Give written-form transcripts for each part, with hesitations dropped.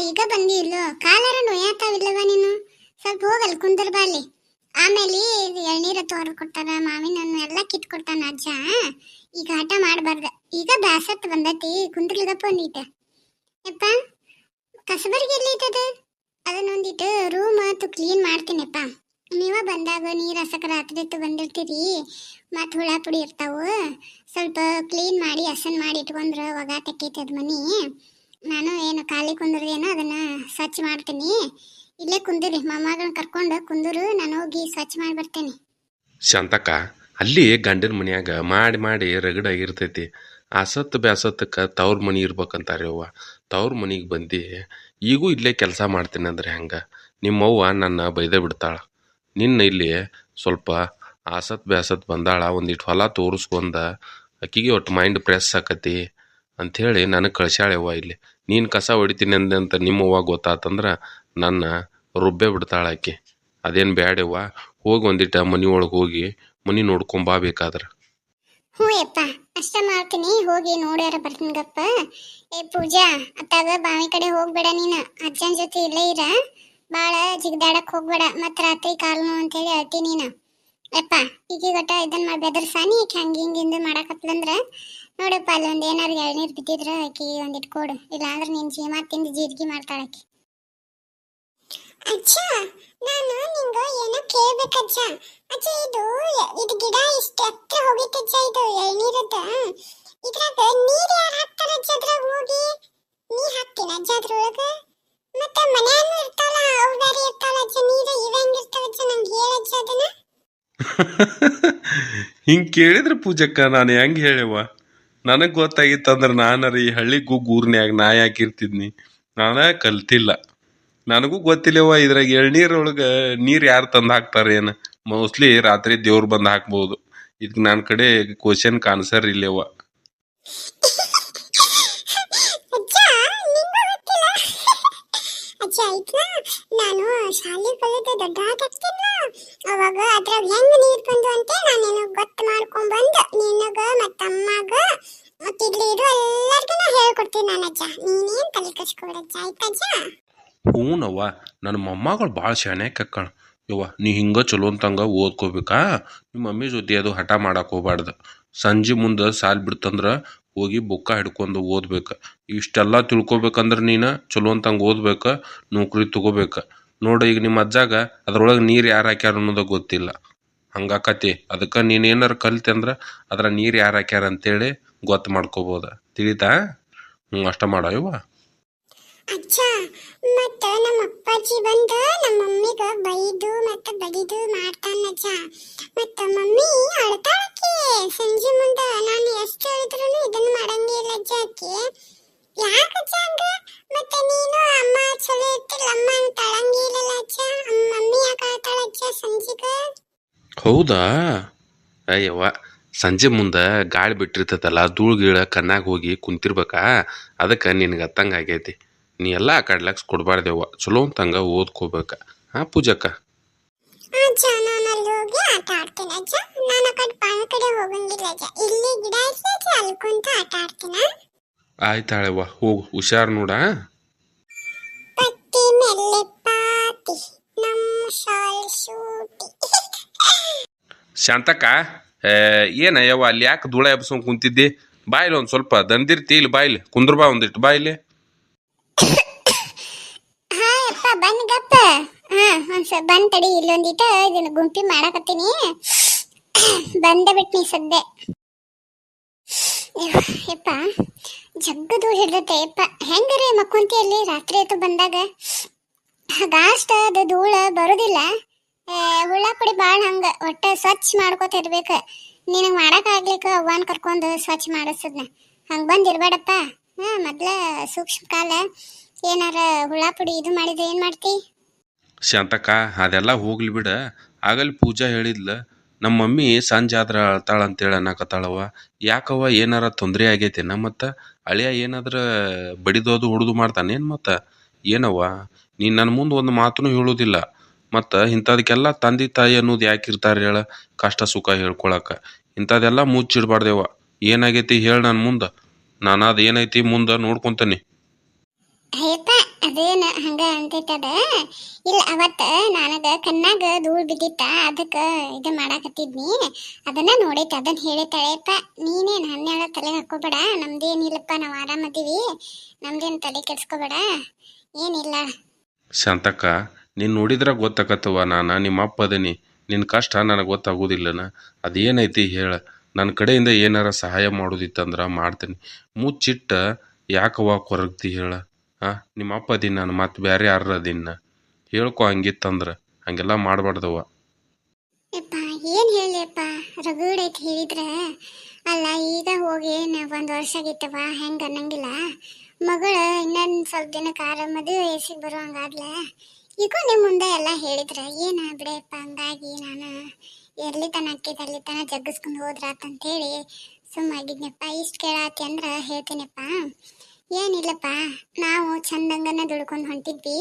ಈಗ ಬಂದಿ ಇಲ್ಲೋ ಕಾಲಾರ ನೋಯಾತಾವಿಲ್ಲವ ನೀನು ಸ್ವಲ್ಪ ಹೋಗಲ್ ಕುಂದರ್ ಬಾಲಿ ಆಮೇಲೆ ಎಳ್ನೀರ ತೋರ್ ಕೊಟ್ಟಾರ ಮಾವಿನ ಹಣ್ಣು ಎಲ್ಲ ಕಿತ್ ಕೊಡ್ತಾನ ಅಜ್ಜ ಈಗ ಆಟ ಮಾಡಬಾರ್ದ ಈಗ ಬ್ಯಾಸತ್ ಬಂದತಿ ಕುಂದ್ರಲಿಗಪ್ಪ ಒಂದೀಟ ಯಪ್ಪ ಕಸಬರ್ಗಿ ಎಲ್ಲಿ ಐತದ ಅದನ್ನೊಂದಿಟ್ಟು ರೂಮ್ ಮತ್ತು ಕ್ಲೀನ್ ಮಾಡ್ತೀನಪ್ಪ ನೀವ ಬಂದಾಗ ನೀರು ಹಸಕ ರಾತ್ರಿ ಎತ್ತು ಬಂದಿರ್ತೀರಿ ಮತ್ತು ಹುಳ ಪುಡಿ ಇರ್ತಾವು ಸ್ವಲ್ಪ ಕ್ಲೀನ್ ಮಾಡಿ ಹಸನ್ ಮಾಡಿ ಇಟ್ಕೊಂಡ್ರ ಒಗ ತೆಕ್ಕೈತದ ಮನಿ ನಾನು ಏನು ಖಾಲಿ ಕುಂದ್ರದೇನೋ ಅದನ್ನ ಸ್ವಚ್ಛ ಮಾಡ್ತೀನಿ ಇಲ್ಲೇ ಕುಂದಿರಿ ಮೊಮ್ಮಗಳನ್ನ ಕರ್ಕೊಂಡು ಕುಂದರು ನಾನು ಹೋಗಿ ಸ್ವಚ್ಛ ಮಾಡಿ ಬರ್ತೇನೆ. ಶಾಂತಕ್ಕ ಅಲ್ಲಿ ಗಂಡನ ಮನ್ಯಾಗ ಮಾಡಿ ಮಾಡಿ ರಗಡಾಗಿರ್ತೈತಿ. ಆಸತ್ತು ಬ್ಯಾಸತ್ತಕ್ಕೆ ತವ್ರ ಮನೆ ಇರ್ಬೇಕಂತಾರೆ ಅವ್ವ. ತವ್ರ ಮನೆಗೆ ಬಂದು ಈಗೂ ಇಲ್ಲೇ ಕೆಲಸ ಮಾಡ್ತೀನಿ ಅಂದ್ರೆ ಹೆಂಗೆ? ನಿಮ್ಮವ್ವ ನನ್ನ ಬೈದ ಬಿಡ್ತಾಳ. ನಿನ್ನ ಇಲ್ಲಿ ಸ್ವಲ್ಪ ಆಸತ್ ಬ್ಯಾಸತ್ ಬಂದಾಳ, ಒಂದಿಟ್ಟು ಹೊಲ ತೋರಿಸ್ಕೊಂಡ ಆಕಿಗೆ ಒಟ್ಟು ಮೈಂಡ್ ಫ್ರೆಶ್ ಆಕತಿ ಅಂಥೇಳಿ ನನಗೆ ಕಳ್ಸ್ಯಾಳವ್ವ ಇಲ್ಲಿ. ನೀನು ಕಸ ಹೊಡಿತೀನಿ ಅಂದಂತ ನಿಮ್ಮವ್ವ ಗೊತ್ತಾತಂದ್ರೆ ನನ್ನ ರುಬ್ಬೆ ಬಿಡ್ತಾಳ ಆಕೆ. ಅದೇನು ಬ್ಯಾಡವ್ವ, ಹೋಗಿ ಒಂದಿಟ್ಟ ಮನೆ ಒಳಗೆ ಹೋಗಿ ಮನೆ ನೋಡ್ಕೊಂಬಾ ಬೇಕಾದ್ರೆ. ಹ್ಞೂ ಯಪ್ಪ ಅಷ್ಟ ಮಾಡ್ತೀನಿ ಹೋಗಿ ನೋಡ್ಯಾರ ಬರ್ತೀನಿಗಪ್ಪ. ಏ ಪೂಜಾ ಅತ್ತಾಗ ಬಾವಿ ಕಡೆ ಹೋಗ್ಬೇಡ ನೀನು, ಅಜ್ಜನ ಜೊತೆ ಇಲ್ಲೇ ಇರ, ಭಾಳ ಜಿಗ್ದಾಡಕ್ ಹೋಗ್ಬೇಡ, ಮತ್ತು ರಾತ್ರಿ ಕಾಲು ನೋವು ಅಂತೇಳಿ ಅಳ್ತಿ ನೀನು. ಯಪ್ಪ ಈಗೀಗಟ್ಟ ಇದನ್ನ ಮಾಡಿ ಬೆದರ್ಸಾನಿ ಈಕೆ ಹಂಗೆ ಹಿಂಗೆ ಮಾಡಕತ್ಲಂದ್ರೆ ನೋಡಪ್ಪ ಅಲ್ಲಿ ಒಂದು ಏನಾರು ಎಳ್ನೀರು ಬಿದ್ದಿದ್ರೆ ಆಕಿ ಒಂದಿಟ್ಟು ಕೊಡು, ಇಲ್ಲಾಂದ್ರೆ ನೀನು ಜೀವ ತಿಂದು ಜೀರಿಗೆ ಮಾಡ್ತಾಳಾಕಿ. ಅಜ್ಜ ನಾನು ನಿಂಗ ಏನೋ ಕೇಳ್ಬೇಕಜ್ಜ. ಅಜ್ಜ ಇದು ಗಿಡ ಇಷ್ಟ ಹತ್ರ ಹೋಗಿತ್ತಜ್ಜ, ಇದು ಎಳ್ನೀರದ್ದ. ಇದ್ರಾಗ ನೀರ್ ಯಾರು ಹಾಕ್ತಾರ ಅಜ್ಜ? ಅದ್ರಾಗ ಹೋಗಿ ನೀ ಹಾಕ್ತೀನ ಅಜ್ಜ ಅದ್ರೊಳಗ? ಮತ್ತೆ ಮನ್ಯಾನು ಇರ್ತಾವಲ್ಲ ಅವು ಬೇರೆ ಇರ್ತಾವಲ್ಲ ಅಜ್ಜ, ನೀರ ಇವ ಹೆಂಗಿರ್ತಾವ ಅಜ್ಜ? ನಂಗೆ ಹೇಳಜ್ಜ ಅದನ್ನ. ಹಿಂಗೆ ಕೇಳಿದ್ರೆ ಪೂಜಕ್ಕ ನಾನು ಹೆಂಗೆ ಹೇಳವ್ವ? ನನಗೆ ಗೊತ್ತಾಗಿತ್ತಂದ್ರೆ ನಾನರ ಈ ಹಳ್ಳಿ ಊರ್ನ್ಯಾಗ ನಾ ಯಾಕೆ ಇರ್ತಿದ್ನಿ? ನಾನೇ ಕಲ್ತಿಲ್ಲ, ನನಗೂ ಗೊತ್ತಿಲ್ಲವ್ವ. ಇದ್ರಾಗ ಎಳ್ನೀರೊಳಗೆ ನೀರು ಯಾರು ತಂದು ಹಾಕ್ತಾರೆ ಏನು? ಮೋಸ್ಟ್ಲಿ ರಾತ್ರಿ ದೇವ್ರು ಬಂದು ಹಾಕ್ಬೋದು. ಇದಕ್ಕೆ ನನ್ನ ಕಡೆ ಕ್ವಶನ್ ಆನ್ಸರ್ ಇಲ್ಲವ್ವ. ಅಜ್ಜ ಆಯ್ತಾ, ನಾನು ಶಾಲೆ ಕಲಿತ ದೊಡ್ಡ ಆಗ್ತಿಲ್ಲ ಅವಾಗ ಅದ್ರಾಗ ಹೆಂಗ್ ನೀರ್ ಬಂದು ಅಂತ ನಾನೇನೋ ಗೊತ್ತು ಮಾಡ್ಕೊಂಡ್ ಬಂದು ನಿನಗ ಮತ್ತಮ್ಮಗ ಮತ್ತಿಲ್ಲಿ ಇರೋ ಎಲ್ಲರಿಗೂ ಹೇಳ್ಕೊಡ್ತೀನಿ ನಾನು ಅಜ್ಜ. ನೀನೇನ್ ತಲೆ ಕಚ್ಕೊಬೇಡ ಅಜ್ಜ, ಆಯ್ತಜ್ಜ? ಹ್ಞೂನವ್ವ, ನನ್ನ ಮೊಮ್ಮಗಳು ಭಾಳ ಶಾಣೆ ಕಕ್ಕಣ ಯವ್ವ. ನೀ ಹಿಂಗೆ ಚಲೋ ಅಂತಂಗ ಓದ್ಕೋಬೇಕಾ? ನಿಮ್ಮ ಮಮ್ಮಿ ಜೊತೆ ಅದು ಹಠ ಮಾಡಕ್ಕೆ ಹೋಗ್ಬಾರ್ದು. ಸಂಜೆ ಮುಂದೆ ಸಾಲ್ ಬಿಡ್ತಂದ್ರೆ ಹೋಗಿ ಬುಕ್ಕ ಹಿಡ್ಕೊಂಡು ಓದ್ಬೇಕು. ಇಷ್ಟೆಲ್ಲ ತಿಳ್ಕೊಬೇಕಂದ್ರೆ ನೀನು ಚಲೋ ಅಂತಂಗೆ ಓದ್ಬೇಕು, ನೌಕರಿ ತಗೋಬೇಕು. ನೋಡು ಈಗ ನಿಮ್ಮ ಅಜ್ಜಾಗ ಅದ್ರೊಳಗೆ ನೀರು ಯಾರು ಹಾಕ್ಯಾರ ಅನ್ನೋದು ಗೊತ್ತಿಲ್ಲ, ಹಂಗಾಕತಿ. ಅದಕ್ಕೆ ನೀನು ಏನಾರು ಕಲಿತೆ ಅಂದ್ರೆ ಅದ್ರ ನೀರು ಯಾರು ಹಾಕ್ಯಾರ ಅಂತೇಳಿ ಗೊತ್ತು ಮಾಡ್ಕೋಬೋದು. ತಿಳಿತಾ? ಅಷ್ಟ ಮಾಡವ್ವ. ಅಜ್ಜ ಮತ್ತ ನಮ್ಮ ಅಪ್ಪಾಜಿ ಬಂದ ನಮ್ಮ ಮಮ್ಮಿಗ ಬೈದು ಮತ್ತ ಬಡಿದು ಮಾಡ್ತಾನಜ್ಜ. ಮತ್ತ ಮಮ್ಮಿ ಅಳ್ತಾಳಕ್ಕೆ ಸಂಜೆ ಮುಂದ ನಾನು ಎಷ್ಟು ಹೇಳಿದ್ರು ಇದನ್ನ ಮಾಡಂಗಿಲ್ಲ ಅಜ್ಜ ಆಕೆ. ಯಾಕಜ್ಜ ಹಂಗ? ಮತ್ತೆ ನೀನು ಅಮ್ಮ ಚಲೋ ಇರ್ತಿಲ್ಲ ಅಮ್ಮ ಅಂತ ಅಳಂಗಿಲ್ಲ ಅಜ್ಜ, ಮಮ್ಮಿ ಯಾಕೆ ಅಳ್ತಾಳ ಅಜ್ಜ ಸಂಜೆಗ? ಹೌದಾ? ಅಯ್ಯವ್ವ, ಸಂಜೆ ಮುಂದೆ ಗಾಳಿ ಬಿಟ್ಟಿರ್ತೈತಲ್ಲ, ಧೂಳು ಗೀಳ ಕಣ್ಣಾಗ ಹೋಗಿ ಕುಂತಿರ್ಬೇಕಾ, ಅದಕ್ಕೆ ನಿನಗೆ ಅತ್ತಂಗೆ ಆಗೈತಿ. ನೀ ಎಲ್ಲ ಆ ಕಡೆ ಲಕ್ಸ್ ಕೊಡಬಾರ್ದೇವ್ವ, ಚಲೋ ಅಂತಂಗ ಓದ್ಕೋಬೇಕ. ಹಾಂ ಪೂಜಕ್ಕ? ಅಜ್ಜ ನಾನು ಅಲ್ಲಿ ಹೋಗಿ ಆಟ ಆಡ್ತೀನಿ ಅಜ್ಜ, ನಾನು ಆ ಕಡೆ ಬಾವಿ ಕಡೆ ಹೋಗಂಗಿಲ್ಲ ಅಜ್ಜ, ಇಲ್ಲಿ ಗಿಡ ಐತಿ ಅಜ್ಜ, ಅಲ್ಲಿ ಕುಂತ ಆಟ ಆಡ್ತೀನ. ಆಯ್ತಾಳೆವ್ವ, ಹೋಗು, ಹುಷಾರು ನೋಡ. ಪಟ್ಟಿ ಮೆಲ್ಲೆ ಪಾತಿ ನಮ್ಮ ಶಾಲ್ ಶೂಟಿ. ಶಾಂತಕ್ಕ, ಏನಯ್ಯವ್ವ ಅಲ್ಲಿ ಯಾಕೆ ಧೂಳ ಎಬ್ಸ್ಕೊಂಡು ಕುಂತಿದ್ದಿ? ಬಾಯಿಲಿ ಒಂದು ಸ್ವಲ್ಪ ದಂದಿರ್ತಿ, ಇಲ್ಲಿ ಬಾಯಿಲಿ ಕುಂದ್ರ ಬಾ ಒಂದಿಟ್ಟು ಬಾಯಿಲಿ. ಹಾ ಯಪ್ಪ ಬಂದ್ ಗಪ್ಪ. ಹಾ ಒಂದ್ಸ ಬಂದ್ ತಡಿ, ಇಲ್ಲೊಂದಿಟ ಇದನ್ನ ಗುಂಪಿ ಮಾಡಕತ್ತೀನಿ, ಬಂದ ಬಿಟ್ನಿ ಸದ್ದೆ. ಯಪ್ಪ ಜಗ್ಗು ಧೂಳು ಹಿಡ್ದತ್ತೆ ಯಪ್ಪ, ಹೆಂಗರಿ ಮಕ್ಕೊಂತಿಯಲ್ಲಿ ರಾತ್ರಿ ಆಯ್ತು ಬಂದಾಗ ಗಾಷ್ಟ ಅದು ಧೂಳ ಬರುದಿಲ್ಲ. ಹುಳ ಪುಡಿ ಭಾಳ ಹಂಗ ಒಟ್ಟ ಸ್ವಚ್ಛ ಮಾಡ್ಕೋತ ಇರ್ಬೇಕ. ನಿನಗೆ ಮಾಡಕ್ ಆಗ್ಲಿಕ್ಕ ಅವ್ವನ್ ಕರ್ಕೊಂಡು ಸ್ವಚ್ಛ ಮಾಡಿಸದ್ನ, ಹಂಗೆ ಬಂದಿರ್ಬೇಡಪ್ಪ. ಮೊದ್ಲ ಸೂಕ್ಷ್ಮ ಕಾಲ ಏನಾರ ಹುಳ ಪುಡಿ ಇದು ಮಾಡಿದ್ರೆ ಏನು ಮಾಡ್ತಿ? ಶಾಂತಕ್ಕ ಅದೆಲ್ಲ ಹೋಗ್ಲಿ ಬಿಡ. ಆಗಲ್ಲಿ ಪೂಜಾ ಹೇಳಿದ್ಲ ನಮ್ಮ ಮಮ್ಮಿ ಸಂಜೆ ಆದ್ರೆ ಅಳ್ತಾಳ ಅಂತೇಳಿ ಅನ್ನಕತ್ತಾಳವ್ವ. ಯಾಕವ್ವ, ಏನಾರ ತೊಂದರೆ ಆಗೈತೇನ? ಮತ್ತು ಅಳಿಯ ಏನಾದ್ರ ಬಡಿದೋದು ಹೊಡೆದು ಮಾಡ್ತಾನೇನು? ಮತ್ತು ಏನವ್ವ, ನೀನು ನನ್ನ ಮುಂದೆ ಒಂದು ಮಾತೂ ಹೇಳೋದಿಲ್ಲ. ಮತ್ತು ಇಂಥದಕ್ಕೆಲ್ಲ ತಂದೆ ತಾಯಿ ಅನ್ನೋದು ಯಾಕಿರ್ತಾರೆ ಹೇಳ? ಕಷ್ಟ ಸುಖ ಹೇಳ್ಕೊಳಕ್ಕೆ. ಇಂಥದ್ದೆಲ್ಲ ಮುಚ್ಚಿಡ್ಬಾರ್ದೇವ. ಏನಾಗೈತಿ ಹೇಳಿ ನನ್ನ ಮುಂದೆ, ನಾನು ಅದು ಏನೈತಿ ಮುಂದೆ ನೋಡ್ಕೊತೀನಿ. ಅಯ್ಯಪ್ಪ ಅದೇನ ಹಂಗ ಅಂತೈತದ. ಇಲ್ಲ ಅವತ್ತ ನನಗ ಕಣ್ಣಾಗ ಧೂಳ್ ಬಿದ್ದಿತ್ತ, ಅದಕ್ಕ ಇದು ಮಾಡಾಕತ್ತಿದ್ನಿ. ಅದನ್ನ ನೋಡೈತಿ, ಅದನ್ನ ಹೇಳಿತಾಳೆಪ್ಪ. ನೀನೇನ್ ಹನ್ನೆರಡ ತಲೆ ಹಾಕೋಬೇಡ, ನಮ್ದೇನಿಲ್ಲಪ್ಪ, ನಾವ್ ಆರಾಮದೀವಿ, ನಮ್ದೇನ್ ತಲೆ ಕೆಡ್ಸ್ಕೋಬೇಡ, ಏನಿಲ್ಲ. ಶಾಂತಕ್ಕ, ನೀನು ನೋಡಿದ್ರೆ ಗೊತ್ತಾಗತ್ತವ, ನಾನು ನಿಮ್ಮ ಅಪ್ಪ ಅದೀನಿ, ನಿನ್ನ ಕಷ್ಟ ನನಗೆ ಗೊತ್ತಾಗೋದಿಲ್ಲನ. ಅದೇನೈತಿ ಹೇಳ, ನನ್ನ ಕಡೆಯಿಂದ ಏನಾರ ಸಹಾಯ ಮಾಡೋದಿತ್ತಂದ್ರೆ ಮಾಡ್ತೀನಿ. ಮುಚ್ಚಿಟ್ಟ ಯಾಕವ್ವ ಕೊರಗ್ತಿ ಹೇಳ? ನಿಮ್ಮ ಅಪ್ಪ ಅದೀನಿ ನಾನು, ಮತ್ತೆ ಬೇರೆ ಯಾರು ಅದೀನ? ಹೇಳ್ಕೊ ಹಂಗಿತ್ತಂದ್ರೆ, ಹಂಗೆಲ್ಲ ಮಾಡಬಾರ್ದವ್ವ. ಯಪ್ಪ ಏನ್ ಹೇಳಿಯಪ್ಪ, ರಗಡೈತಿ ಹೇಳಿದ್ರೆ. ಅಲ್ಲ ಈಗ ಹೋಗಿ ಒಂದ್ ವರ್ಷ ಆಗಿತ್ತವ, ಹೆಂಗ ಅನ್ನಂಗಿಲ್ಲ. ಮಗಳ ಇನ್ನೊಂದ್ ಸ್ವಲ್ಪ ದಿನಕ್ಕಾರ ಮದುವೆ ವಯಸ್ಸಿಗೆ ಬರುವಂಗಾದ್ಲ. ಈಗ ನಿಮ್ ಮುಂದೆ ಎಲ್ಲ ಹೇಳಿದ್ರೆ ಏನ ಬಿಡಪ್ಪ. ಹಂಗಾಗಿ ನಾನು ಎಲ್ಲಿ ತನ ಅಕ್ಕಿದ ಅಲ್ಲಿ ತನ ಜಗ್ಗಿಸ್ಕೊಂಡು ಹೋದ್ರಾತಂತೇಳಿ ಸುಮ್ಮಾಗಿದ್ನಪ್ಪ. ಇಷ್ಟು ಕೇಳಾತಿ ಅಂದ್ರ ಹೇಳ್ತೀನಪ್ಪ. ಏನಿಲ್ಲಪ್ಪ, ನಾವು ಚಂದಂಗನ ದುಡ್ಕೊಂಡು ಹೊಂಟಿದ್ವಿ.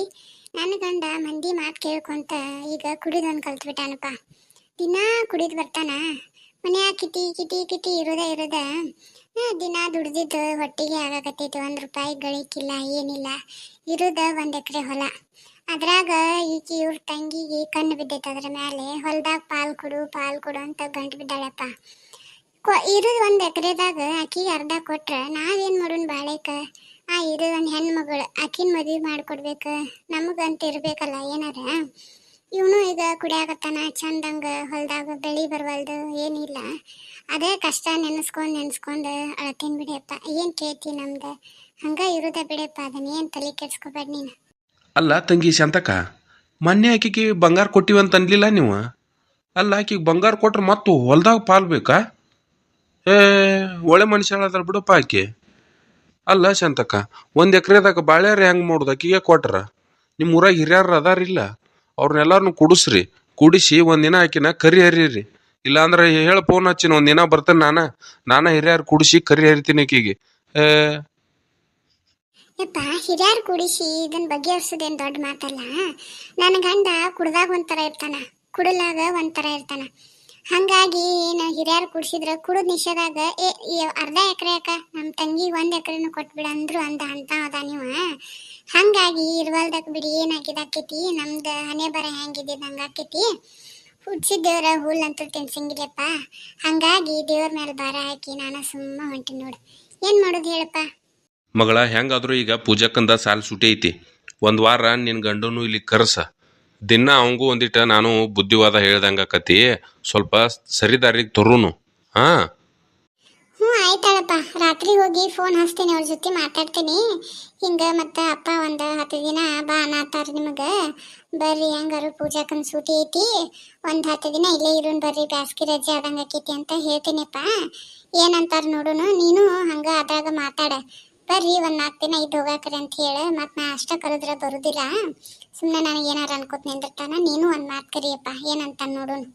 ನನ್ನ ಗಂಡ ಮಂದಿ ಮಾತು ಕೇಳ್ಕೊಂತ ಈಗ ಕುಡಿದೊಂದು ಕಲ್ತ್ಬಿಟ್ಟಾನಪ್ಪ. ದಿನಾ ಕುಡಿದು ಬರ್ತಾನ, ಮನ್ಯಾಗ ಕಿಟಿ ಕಿಟಿ ಕಿಟಿ ಇರೋದ ದಿನ ದುಡ್ದಿದ್ದು ಹೊಟ್ಟಿಗೆ ಆಗಾಕತ್ತೈತಿ. 1 ರೂಪಾಯಿ ಗಳಿಕಿಲ್ಲ, ಏನಿಲ್ಲ. ಇರೋದ 1 ಎಕರೆ ಹೊಲ. ಅದ್ರಾಗ ಈಕಿ ಇವ್ರ ತಂಗಿಗೆ ಕಣ್ಣು ಬಿದ್ದೈತೆ. ಅದ್ರ ಮೇಲೆ ಹೊಲದಾಗ ಪಾಲ್ ಕೊಡು ಅಂತ ಗಂಟು ಬಿದ್ದಾಳಪ್ಪ. ಇರೋದು 1 ಎಕರೆದಾಗ ಆಕಿಗೆ ಅರ್ಧ ಕೊಟ್ರ ನಾವೇನ್ ಮಾಡೋಣ ಬಾಳೆಕ? ಇರೋದು ಒಂದು ಹೆಣ್ಮಗಳು, ಆಕಿನ ಮದುವೆ ಮಾಡ್ಕೊಡ್ಬೇಕು, ನಮಗಂತ ಇರ್ಬೇಕಲ್ಲ ಏನಾರ. ಇವನು ಈಗ ಕುಡಿಯಾಕತ್ತಾನ ಚಂದಂಗ, ಹೊಲದಾಗ ಬೆಳಿ ಬರವಲ್ದು, ಏನಿಲ್ಲ. ಅದೇ ಕಷ್ಟ ನೆನೆಸ್ಕೊಂಡು ಅಳತೀನಿ ಬಿಡಪ್ಪ. ಏನು ಕೇಳ್ತಿ ನಮ್ದು? ಹಂಗ ಇರೋದ ಬಿಡಪ್ಪ, ಅದನ್ನೇನು ತಲೆ ಕೆಡ್ಸ್ಕೊಬೇಡ ನೀನು. ಅಲ್ಲ ತಂಗಿ ಶಾಂತಕ್ಕ, ಮೊನ್ನೆ ಆಕಿಗೆ ಬಂಗಾರ ಕೊಟ್ಟಿವಂತ ಅನ್ಲಿಲ್ಲ ನೀವು? ಅಲ್ಲ ಆಕಿಗೆ ಬಂಗಾರ ಕೊಟ್ರೆ ಮತ್ತು ಹೊಲ್ದಾಗ ಪಾಲ್ ಬೇಕಾ? ಒಳ್ಳೆ ಮನುಷ್ಯ ಅದಾರ ಬಿಡಪ್ಪ ಆಕಿ. ಅಲ್ಲ ಶಾಂತಕ್ಕ, 1 ಎಕರೆದಾಗ ಬಾಳ್ಯಾರ ಹೆಂಗೆ ಮಾಡೋದು? ಆಕಿಗೆ ಕೊಟ್ರ ನಿಮ್ಮ ಊರಾಗ ಹಿರಿಯರು ಅದಾರಿಲ್ಲ, ಅವ್ರನ್ನೆಲ್ಲಾರನು ಕುಡಿಸಿ ಒಂದಿನ ಆಕಿನ ಕರಿ ಹರಿರಿ. ಇಲ್ಲಾಂದ್ರೆ ಹೇಳ ಫೋನ್ ಹಚ್ಚಿನ, ಒಂದಿನ ಬರ್ತೇನೆ ನಾನು ಹಿರಿಯರು ಕುಡಿಸಿ ಕರಿ ಹರಿತೀನಿ ಆಕಿಗೆ. ಯಪ್ಪ, ಹಿರಿಯರು ಕುಡಿಸಿ ಇದನ್ನ ಬಗೆಹರಿಸೋದೇನು ದೊಡ್ಡ ಮಾತಲ್ಲ. ನನ್ನ ಗಂಡ ಕುಡ್ದಾಗ ಒಂಥರ ಇರ್ತಾನ, ಕುಡಲಾಗ ಒಂಥರ ಇರ್ತಾನ. ಹಂಗಾಗಿ ಏನು ಹಿರಿಯರು ಕುಡಿಸಿದ್ರೆ ಕುಡಿದ್ ನಿಷೇಧಾಗ ಅರ್ಧ ಎಕರೆ ಯಾಕ, ನಮ್ಮ ತಂಗಿ 1 ಎಕರೆನು ಕೊಟ್ಬಿಡ ಅಂದ್ರು ಅಂತ ಅದ ನೀವು. ಹಂಗಾಗಿ ಇರುವಲ್ದಕ್ ಬಿಡಿ, ಏನಾಕಿದಾಕೈತಿ ನಮ್ದು ಹಣೆ ಬರ ಹೆಂಗಿದ್ದಿದ್ದು ಹಂಗಾಕೈತಿ. ಹುಡ್ಸಿದ ದೇವ್ರ ಹುಲ್ ಅಂತೂ ತಿನ್ಸಂಗಿಲ್ಲಪ್ಪ. ಹಂಗಾಗಿ ದೇವ್ರ ಮೇಲೆ ಭಾರ ಹಾಕಿ ನಾನು ಸುಮ್ಮ ಹೊಂಟಿ ನೋಡು. ಏನು ಮಾಡೋದು ಹೇಳಪ್ಪ? ಮಗಳ, ಹೆಂಗಾದ್ರೂ ಈಗ ಪೂಜಕ್ಕಂದ ಸಾಲ ಸುಟಿ ಐತಿ. 1 ವಾರ ನಿನ್ನ ಗಂಡನು ಇಲ್ಲಿ ಕರ್ಸ. ದಿನ ಅವಂಗೂ ಒಂದಿಟ ನಾನು ಬುದ್ಧಿವಾದ ಹೇಳ್ದಂಗಾಕತಿ, ಸ್ವಲ್ಪ ಸರಿದಾರಿಗೆ ತರುನು. ಹ್ಞೂ ಆಯ್ತಾಳಪ್ಪ, ರಾತ್ರಿ ಹೋಗಿ ಫೋನ್ ಹಚ್ತೀನಿ, ಅವ್ರ ಜೊತೆ ಮಾತಾಡ್ತೀನಿ. ಹಿಂಗೆ ಮತ್ತು ಅಪ್ಪ ಒಂದು 10 ದಿನ ಬಾ ಅನ್ನತ್ತಾರ ನಿಮಗೆ. ಬರ್ರಿ, ಹೆಂಗಾರು ಪೂಜಾಕನ್ ಸೂಟಿ ಐತಿ, ಒಂದು 10 ದಿನ ಇಲ್ಲೇ ಇರೋನ್ ಬರ್ರಿ, ಬ್ಯಾಸ್ಗಿ ರಜೆ ಆದಂಗೆ ಆಕೈತಿ ಅಂತ ಹೇಳ್ತೀನಿಪ್ಪ. ಏನಂತಾರ ನೋಡುನು, ನೀನು ಹಂಗೆ ಅದ್ರಾಗ ಮಾತಾಡ. ಬರ್ರಿ, ಒಂದು 4 ದಿನ ಇದ್ದು ಹೋಗಾಕ್ರಿ ಅಂತ ಹೇಳಿ. ಮತ್ತು ನಾ ಅಷ್ಟ ಕರೆದ್ರೆ ಬರುದಿಲ್ಲ, ಸುಮ್ಮನೆ ನನಗೆ ಏನಾರು ಅನ್ಕೋತ ನಿಂದಿರ್ತಾನ. ನೀನು ಒಂದು ಮಾತು ಕರಿಯಪ್ಪ, ಏನಂತ ನೋಡುನು.